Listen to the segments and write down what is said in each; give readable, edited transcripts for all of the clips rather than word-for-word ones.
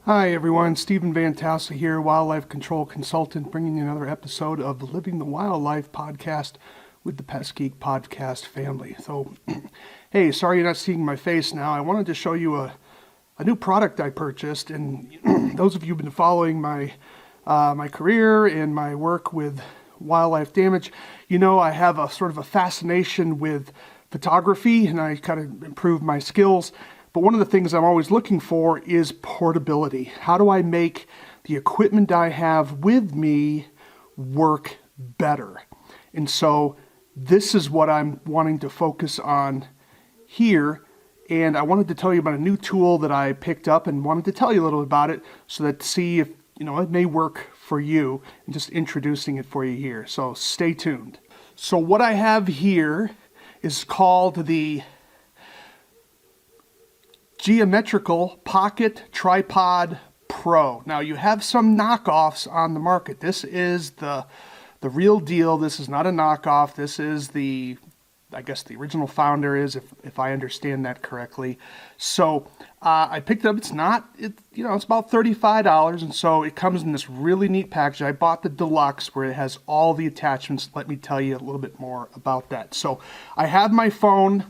Hi everyone, Stephen Vantassel here, Wildlife Control Consultant, bringing you another episode of the Living the Wildlife podcast with the Pest Geek podcast family. So, hey, sorry you're not seeing my face now. I wanted to show you a new product I purchased, and those of you who've been following my career and my work with wildlife damage, you know I have a sort of a fascination with photography, and I kind of improve my skills. But one of the things I'm always looking for is portability. How do I make the equipment I have with me work better? And so this is what I'm wanting to focus on here. And I wanted to tell you about a new tool that I picked up and wanted to tell you a little bit about it so that to see if it may work for you, and just introducing it for you here. So stay tuned. So what I have here is called the Geometrical Pocket Tripod Pro. Now you have some knockoffs on the market. This is the real deal. This is not a knockoff. This is I guess the original founder is, if I understand that correctly. So I picked it up. It's about $35, and so it comes in this really neat package. I bought the deluxe where it has all the attachments. Let me tell you a little bit more about that. So I have my phone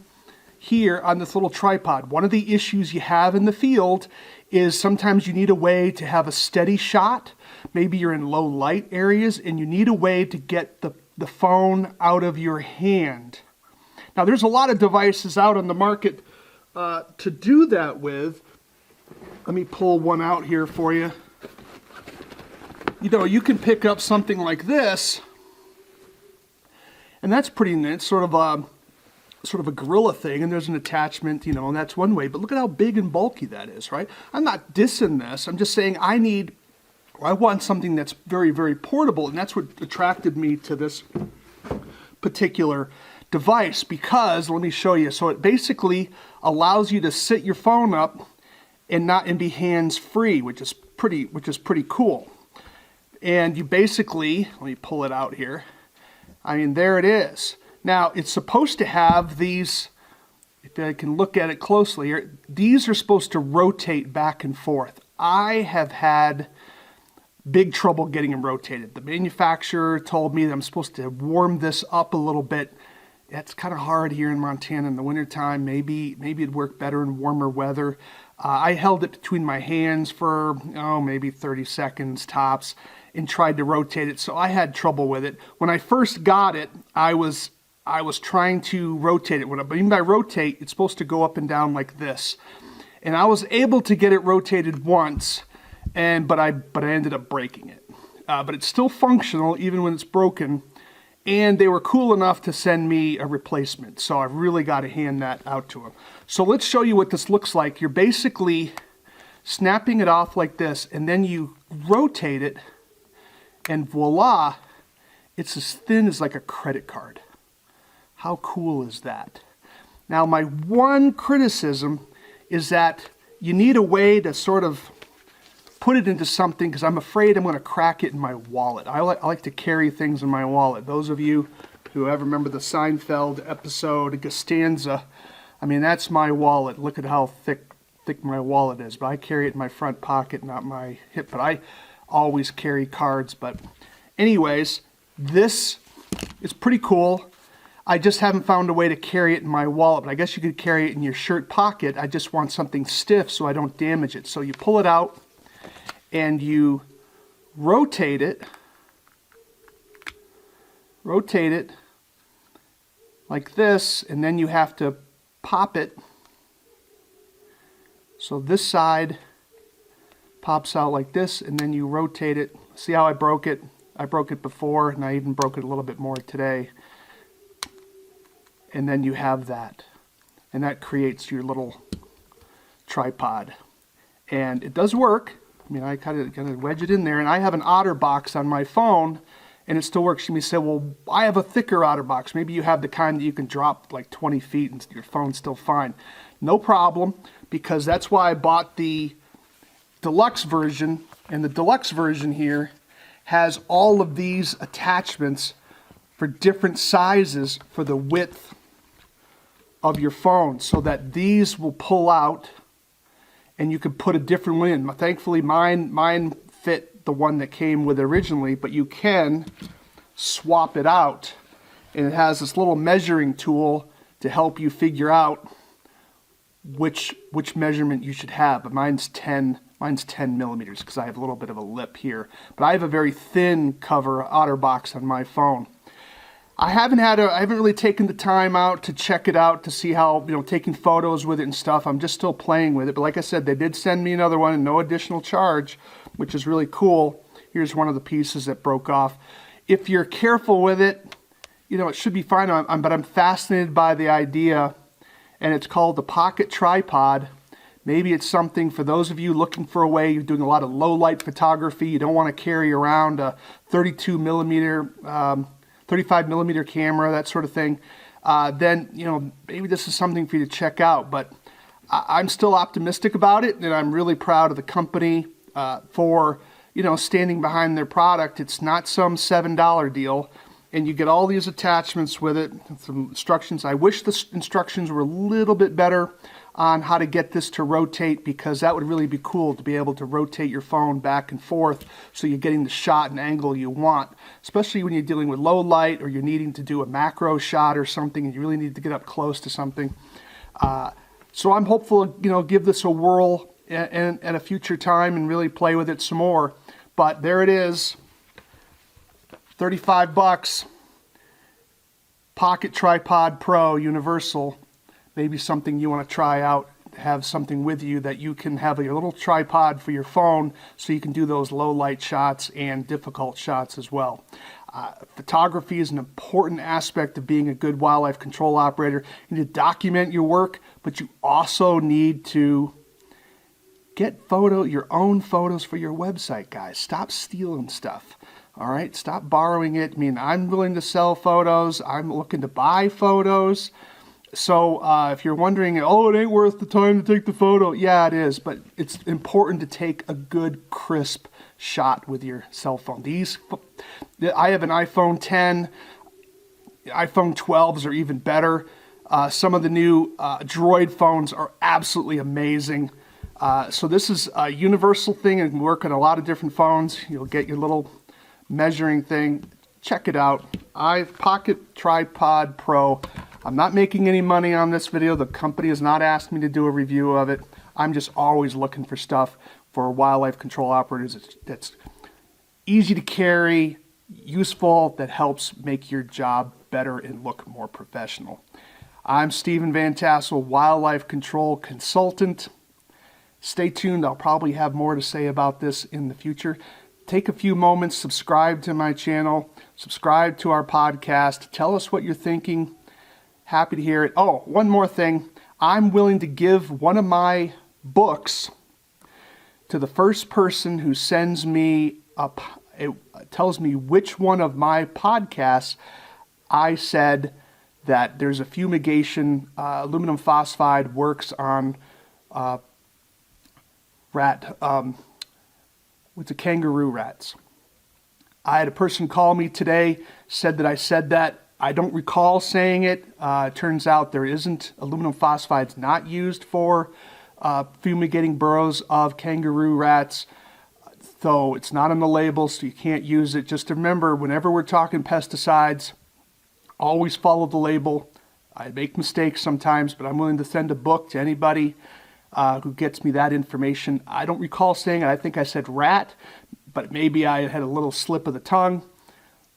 here on this little tripod. One of the issues you have in the field is sometimes you need a way to have a steady shot. Maybe you're in low light areas and you need a way to get the phone out of your hand. Now there's a lot of devices out on the market to do that with. Let me pull one out here for you. You can pick up something like this, and that's pretty neat. Sort of a gorilla thing, and there's an attachment, and that's one way. But look at how big and bulky that is, right? I'm not dissing this. I'm just saying I want something that's very, very portable, and that's what attracted me to this particular device, because let me show you. So it basically allows you to sit your phone up and be hands-free, which is pretty cool. And you basically, let me pull it out here. There it is. Now, it's supposed to have these, if I can look at it closely here, these are supposed to rotate back and forth. I have had big trouble getting them rotated. The manufacturer told me that I'm supposed to warm this up a little bit. That's kind of hard here in Montana in the wintertime. Maybe it'd work better in warmer weather. I held it between my hands for, maybe 30 seconds tops and tried to rotate it. So I had trouble with it. When I first got it, I was trying to rotate it. What I mean by rotate, it's supposed to go up and down like this. And I was able to get it rotated once, but I ended up breaking it. But it's still functional even when it's broken. And they were cool enough to send me a replacement. So I've really got to hand that out to them. So let's show you what this looks like. You're basically snapping it off like this, and then you rotate it, and voila, it's as thin as like a credit card. How cool is that? Now, my one criticism is that you need a way to sort of put it into something, because I'm afraid I'm going to crack it in my wallet. I like to carry things in my wallet. Those of you who ever remember the Seinfeld episode, Costanza, that's my wallet. Look at how thick my wallet is. But I carry it in my front pocket, not my hip. But I always carry cards. But anyways, this is pretty cool. I just haven't found a way to carry it in my wallet, but I guess you could carry it in your shirt pocket. I just want something stiff so I don't damage it. So you pull it out and you rotate it like this, and then you have to pop it. So this side pops out like this, and then you rotate it. See how I broke it? I broke it before, and I even broke it a little bit more today. And then you have that, and that creates your little tripod, and it does work. I kind of wedge it in there, and I have an OtterBox on my phone, and it still works. You may say, well, I have a thicker OtterBox. Maybe you have the kind that you can drop like 20 feet and your phone's still fine. No problem, because that's why I bought the deluxe version, and the deluxe version here has all of these attachments for different sizes for the width of your phone, so that these will pull out and you could put a different one in. Thankfully, mine fit the one that came with it originally, but you can swap it out, and it has this little measuring tool to help you figure out which measurement you should have. But mine's 10 millimeters because I have a little bit of a lip here. But I have a very thin cover OtterBox on my phone. I haven't really taken the time out to check it out to see how, taking photos with it and stuff. I'm just still playing with it. But like I said, they did send me another one and no additional charge, which is really cool. Here's one of the pieces that broke off. If you're careful with it, it should be fine. But I'm fascinated by the idea, and it's called the Pocket Tripod. Maybe it's something for those of you looking for a way, you're doing a lot of low light photography, you don't want to carry around a 35 millimeter camera, that sort of thing. Then, maybe this is something for you to check out. But I'm still optimistic about it, and I'm really proud of the company for, standing behind their product. It's not some $7 deal. And you get all these attachments with it, some instructions. I wish the instructions were a little bit better on how to get this to rotate, because that would really be cool to be able to rotate your phone back and forth so you're getting the shot and angle you want, especially when you're dealing with low light or you're needing to do a macro shot or something and you really need to get up close to something. So I'm hopeful, give this a whirl at a future time and really play with it some more. But there it is. $35, Pocket Tripod Pro Universal. Maybe something you want to try out, have something with you that you can have your little tripod for your phone so you can do those low light shots and difficult shots as well. Photography is an important aspect of being a good wildlife control operator. You need to document your work, but you also need to get your own photos for your website, guys. Stop stealing stuff. All right, stop borrowing it. I'm willing to sell photos. I'm looking to buy photos. So if you're wondering, it ain't worth the time to take the photo. Yeah, it is, but it's important to take a good, crisp shot with your cell phone. I have an iPhone 10. iPhone 12s are even better. Some of the new Droid phones are absolutely amazing. So this is a universal thing and can work on a lot of different phones. You'll get your little measuring thing. Check it out. Pocket Tripod Pro. I'm not making any money on this video. The company has not asked me to do a review of it. I'm just always looking for stuff for wildlife control operators that's easy to carry, useful, that helps make your job better and look more professional. I'm Stephen Vantassel, wildlife control consultant. Stay tuned. I'll probably have more to say about this in the future. Take a few moments, subscribe to my channel, subscribe to our podcast. Tell us what you're thinking. Happy to hear it. Oh, one more thing. I'm willing to give one of my books to the first person who sends me tells me which one of my podcasts I said that there's a fumigation, aluminum phosphide works on with the kangaroo rats. I had a person call me today, said that I said that. I don't recall saying it. It turns out there isn't. Aluminum phosphide's not used for fumigating burrows of kangaroo rats. So it's not on the label, so you can't use it. Just remember, whenever we're talking pesticides, always follow the label. I make mistakes sometimes, but I'm willing to send a book to anybody who gets me that information. I don't recall saying it. I think I said rat, but maybe I had a little slip of the tongue.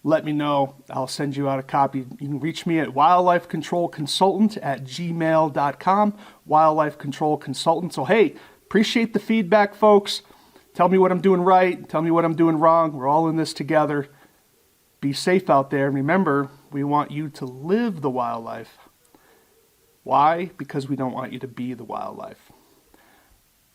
Let me know. I'll send you out a copy. You can reach me at wildlifecontrolconsultant@gmail.com, Wildlife Control Consultant. So hey, appreciate the feedback, folks. Tell me what I'm doing right. Tell me what I'm doing wrong. We're all in this together. Be safe out there. And remember, we want you to live the wildlife. Why? Because we don't want you to be the wildlife.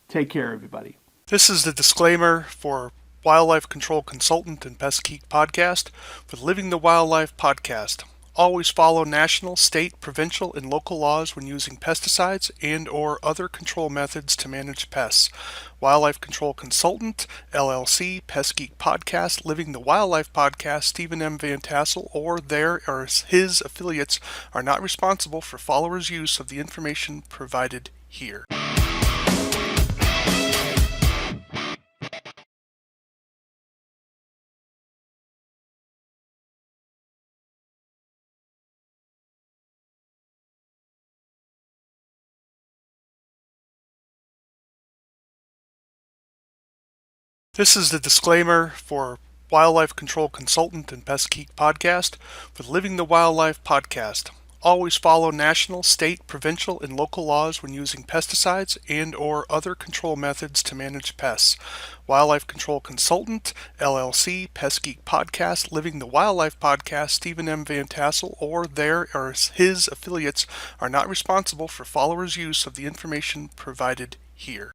Take care, everybody. This is the disclaimer for Wildlife Control Consultant and Pest Geek Podcast for the Living the Wildlife podcast. Always follow national, state, provincial, and local laws when using pesticides and or other control methods to manage pests. Wildlife Control Consultant, LLC, Pest Geek Podcast, Living the Wildlife Podcast, Stephen M. Vantassel, or their or his affiliates are not responsible for followers' use of the information provided here. This is the disclaimer for Wildlife Control Consultant and Pest Geek Podcast with Living the Wildlife Podcast. Always follow national, state, provincial, and local laws when using pesticides and or other control methods to manage pests. Wildlife Control Consultant, LLC, Pest Geek Podcast, Living the Wildlife Podcast, Stephen M. Vantassel, or their or his affiliates are not responsible for followers' use of the information provided here.